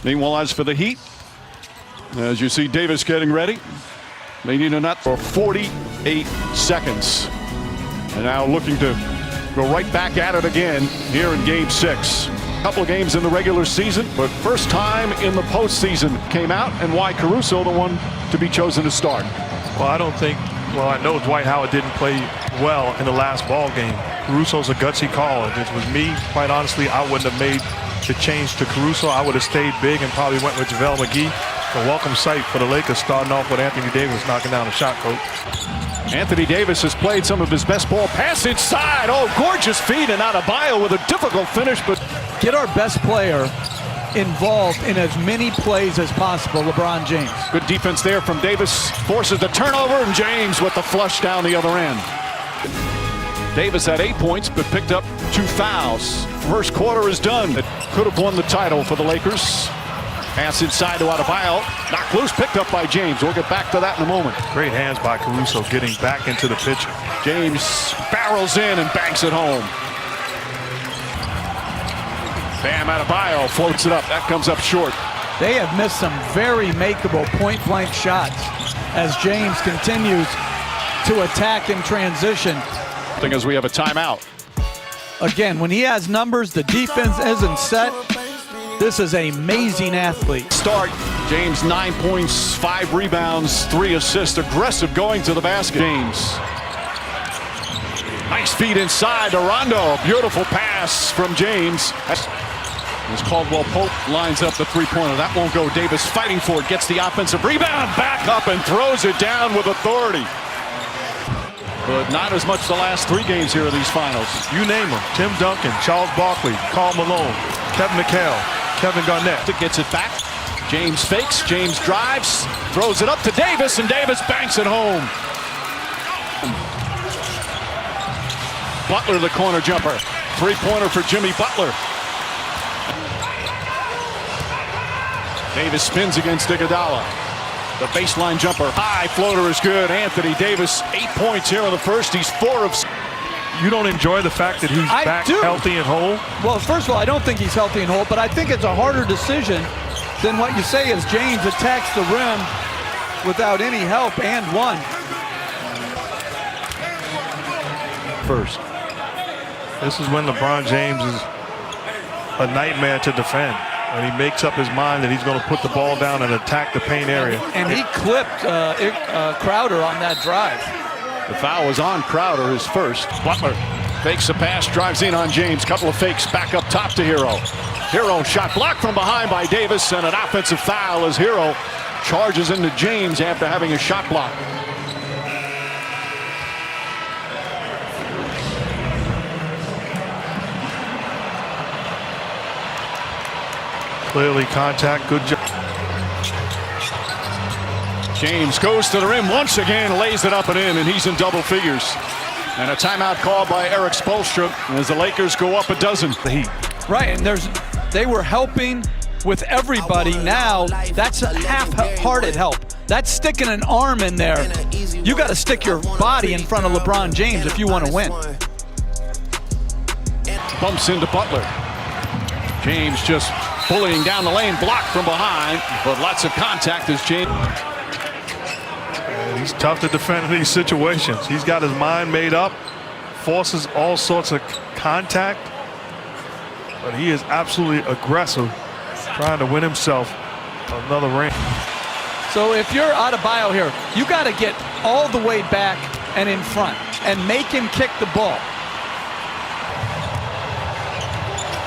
Meanwhile, as for the Heat, as you see Davis getting ready, they need a nut for 48 seconds. And now looking to go right back at it again here in Game 6. A couple of games in the regular season, but first time in the postseason came out, and why Caruso the one to be chosen to start? Well, I know Dwight Howard didn't play well in the last ball game. Caruso's a gutsy call. If it was me, quite honestly, I wouldn't have made the change to Caruso. I would have stayed big and probably went with JaVale McGee. A welcome sight for the Lakers, starting off with Anthony Davis knocking down a shot, coach. Anthony Davis has played some of his best ball. Pass inside. Oh, gorgeous feed, and Adebayo with a difficult finish, but get our best player involved in as many plays as possible, LeBron James. Good defense there from Davis. Forces the turnover, and James with the flush down the other end. Davis had 8 points, but picked up 2 fouls. First quarter is done. It could have won the title for the Lakers. Pass inside to Adebayo. Knocked loose, picked up by James. We'll get back to that in a moment. Great hands by Caruso getting back into the picture. James barrels in and banks it home. Bam, Adebayo floats it up. That comes up short. They have missed some very makeable point-blank shots as James continues to attack in transition. As we have a timeout. Again, when he has numbers, the defense isn't set. This is an amazing athlete. Start. James 9 points, 5 rebounds, 3 assists. Aggressive going to the basket. James. Nice feed inside to Rondo. Beautiful pass from James. As Caldwell lines up the three-pointer. That won't go. Davis fighting for it. Gets the offensive rebound. Back up and throws it down with authority. But not as much the last 3 games here in these finals. You name them. Tim Duncan, Charles Barkley, Karl Malone, Kevin McHale, Kevin Garnett. Gets it back. James fakes. James drives. Throws it up to Davis, and Davis banks it home. Butler, the corner jumper. Three-pointer for Jimmy Butler. Davis spins against Iguodala. The baseline jumper. High floater is good. Anthony Davis, 8 points here in the first. He's 4 of 6. You don't enjoy the fact that he's back healthy and whole? Well, first of all, I don't think he's healthy and whole, but I think it's a harder decision than what you say as James attacks the rim without any help and won. First. This is when LeBron James is a nightmare to defend. And he makes up his mind that he's going to put the ball down and attack the paint area. And he clipped Crowder on that drive. The foul was on Crowder, his first. Butler fakes the pass, drives in on James. Couple of fakes back up top to Herro. Herro shot blocked from behind by Davis, and an offensive foul as Herro charges into James after having a shot block. Clearly contact, good job. James goes to the rim once again, lays it up and in, and he's in double figures. And a timeout called by Eric Spoelstra as the Lakers go up a dozen. The Heat. Right, and they were helping with everybody. Now that's a half-hearted help. That's sticking an arm in there. You got to stick your body in front of LeBron James if you want to win. Bumps into Butler. James just bullying down the lane, blocked from behind, but lots of contact as James. He's tough to defend in these situations. He's got his mind made up, forces all sorts of contact, but he is absolutely aggressive, trying to win himself another ring. So if you're Adebayo here, you got to get all the way back and in front and make him kick the ball.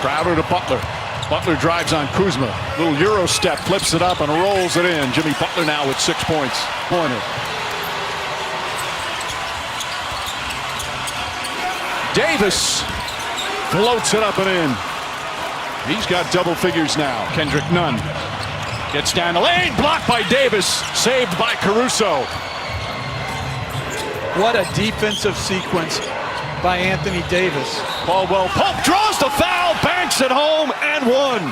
Crowder to Butler. Butler drives on Kuzma. Little Euro step, flips it up and rolls it in. Jimmy Butler now with 6 points. Pointer. Davis floats it up and in. He's got double figures now. Kendrick Nunn gets down the lane. Blocked by Davis. Saved by Caruso. What a defensive sequence by Anthony Davis. Caldwell Pope draws the foul, banks it home, and one.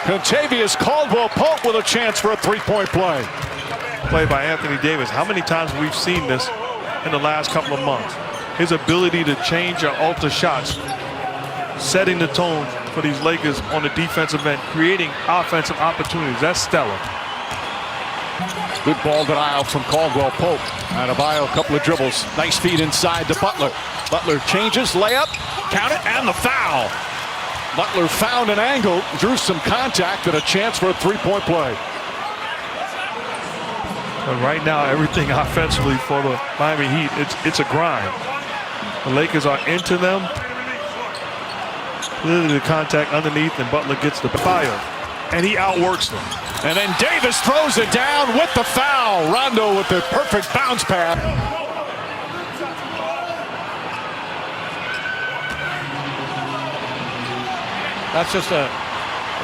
Kentavious Caldwell Pope with a chance for a three-point play. Play by Anthony Davis. How many times have we seen this in the last couple of months? His ability to change or alter shots, setting the tone for these Lakers on the defensive end, creating offensive opportunities. That's stellar. Good ball denial from Caldwell Pope. Adebayo, a couple of dribbles. Nice feed inside to Butler. Butler changes, layup, count it, and the foul. Butler found an angle, drew some contact, and a chance for a three-point play. But right now, everything offensively for the Miami Heat, it's a grind. The Lakers are into them. Literally the contact underneath, and Butler gets the fire, and he outworks them. And then Davis throws it down with the foul. Rondo with the perfect bounce pass. That's just a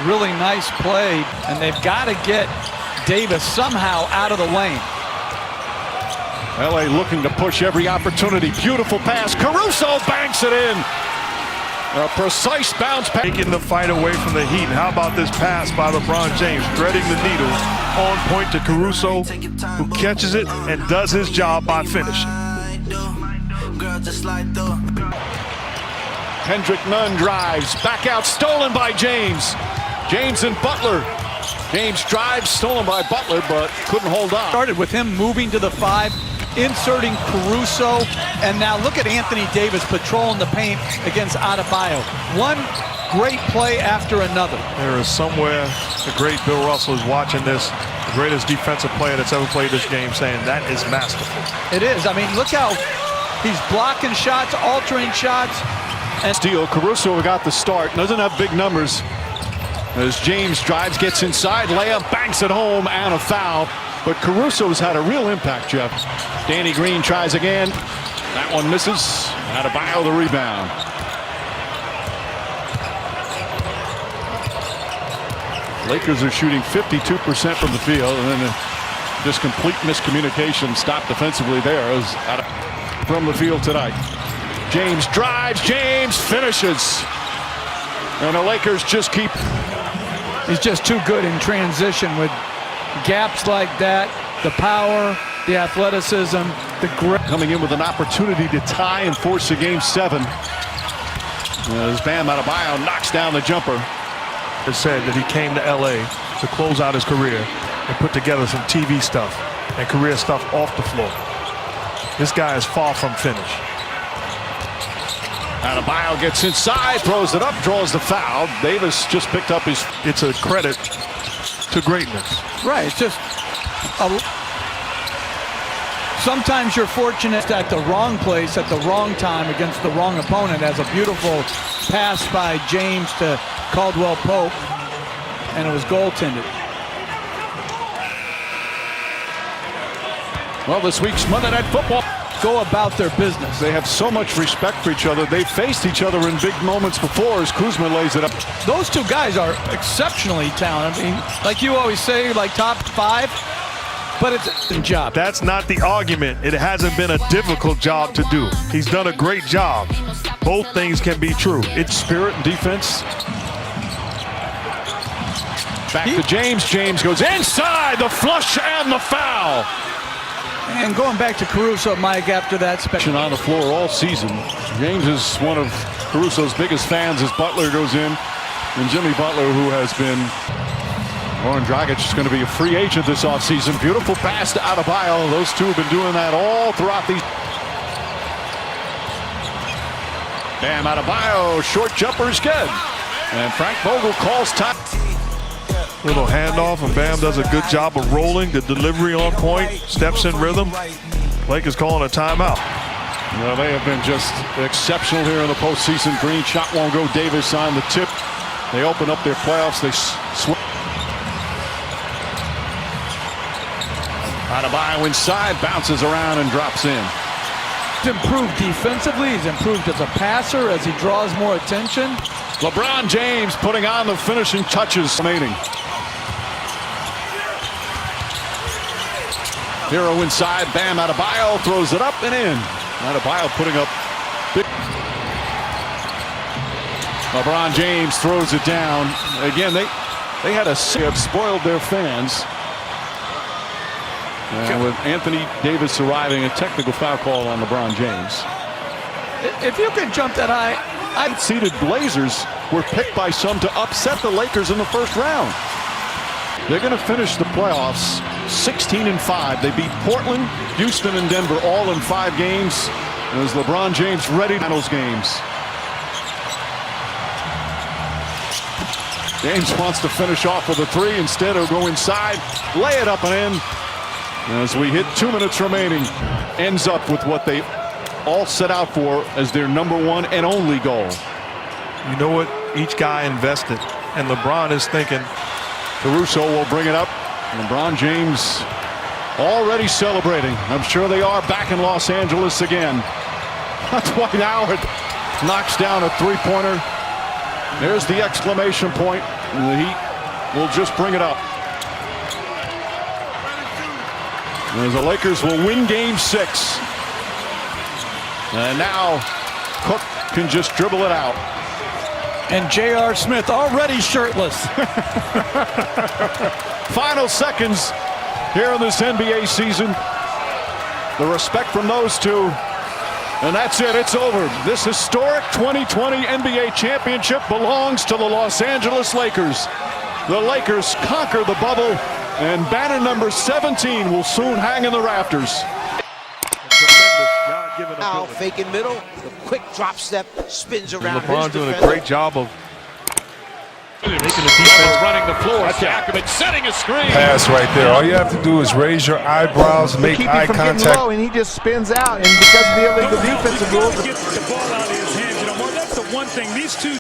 really nice play, and they've got to get Davis somehow out of the lane. LA looking to push every opportunity. Beautiful pass. Caruso banks it in. A precise bounce pass. Taking the fight away from the Heat. How about this pass by LeBron James, threading the needle on point to Caruso, who catches it and does his job by finishing. Kendrick Nunn drives, back out, stolen by James. James and Butler. James drives, stolen by Butler, but couldn't hold on. Started with him moving to the 5, inserting Caruso, and now look at Anthony Davis patrolling the paint against Adebayo. One great play after another. There is somewhere the great Bill Russell is watching this, the greatest defensive player that's ever played this game, saying that is masterful. It is. I mean, look how he's blocking shots, altering shots. And steal. Caruso got the start. Doesn't have big numbers. As James drives, gets inside, layup, banks it home, and a foul. But Caruso's had a real impact, Jeff. Danny Green tries again. That one misses. Adebayo the rebound. Lakers are shooting 52% from the field, and then just complete miscommunication stopped defensively there as from the field tonight. James drives, James finishes. And the Lakers just keep. He's just too good in transition with gaps like that, the power, the athleticism, the grip. Coming in with an opportunity to tie and force a game 7. As Bam Adebayo knocks down the jumper. It said that he came to LA to close out his career and put together some TV stuff and career stuff off the floor. This guy is far from finished. Adebayo gets inside, throws it up, draws the foul. Davis just picked up his. It's a credit to greatness. Right, it's just sometimes you're fortunate at the wrong place at the wrong time against the wrong opponent. As a beautiful pass by James to Caldwell Pope, and it was goaltended. Well, this week's Monday Night Football. Go about their business. They have so much respect for each other. They've faced each other in big moments before as Kuzma lays it up. Those two guys are exceptionally talented. I mean, like you always say, like top 5, but it's a job. That's not the argument. It hasn't been a difficult job to do. He's done a great job. Both things can be true. It's spirit and defense. Back to James. James goes inside, the flush and the foul. And going back to Caruso, Mike, after that special on the floor all season. James is one of Caruso's biggest fans as Butler goes in. And Jimmy Butler, who has been, Goran Dragić is going to be a free agent this offseason. Beautiful pass to Adebayo. Those two have been doing that all throughout these. Bam Adebayo, short jumper is good. And Frank Vogel calls time. Little handoff, and Bam does a good job of rolling. The delivery on point, steps in rhythm. Lakers calling a timeout. Well, they have been just exceptional here in the postseason. Green shot won't go. Davis on the tip. They open up their playoffs. They swing. Adebayo inside, bounces around and drops in. He's improved defensively. He's improved as a passer as he draws more attention. LeBron James putting on the finishing touches remaining. Herro inside, Bam Adebayo throws it up and in. Adebayo putting up big. LeBron James throws it down. Again, they had have spoiled their fans. And with Anthony Davis arriving, a technical foul call on LeBron James. If you can jump that high, Seated Blazers were picked by some to upset the Lakers in the first round. They're going to finish the playoffs 16-5. They beat Portland, Houston, and Denver all in 5 games. As LeBron James ready to finals games. James wants to finish off with a 3. Instead, he'll go inside, lay it up and in. As we hit 2 minutes remaining, ends up with what they all set out for as their #1 and only goal. You know what? Each guy invested, and LeBron is thinking. Caruso will bring it up. LeBron James already celebrating. I'm sure they are back in Los Angeles again. Dwight Howard knocks down a 3-pointer. There's the exclamation point. And the Heat will just bring it up. As the Lakers will win Game 6. And now Cook can just dribble it out. And J.R. Smith already shirtless. Final seconds here in this NBA season. The respect from those two. And that's it. It's over. This historic 2020 NBA championship belongs to the Los Angeles Lakers. The Lakers conquer the bubble, and banner number 17 will soon hang in the rafters. Now faking middle, the quick drop step spins around. LeBron doing a great job of making the defense running the floor. Siakam setting a screen. Pass right there. All you have to do is raise your eyebrows, make eye contact. Low, and he just spins out, and because of the illegal defensive rules, Get the ball out of his hands. You know, Mark, that's the one thing these two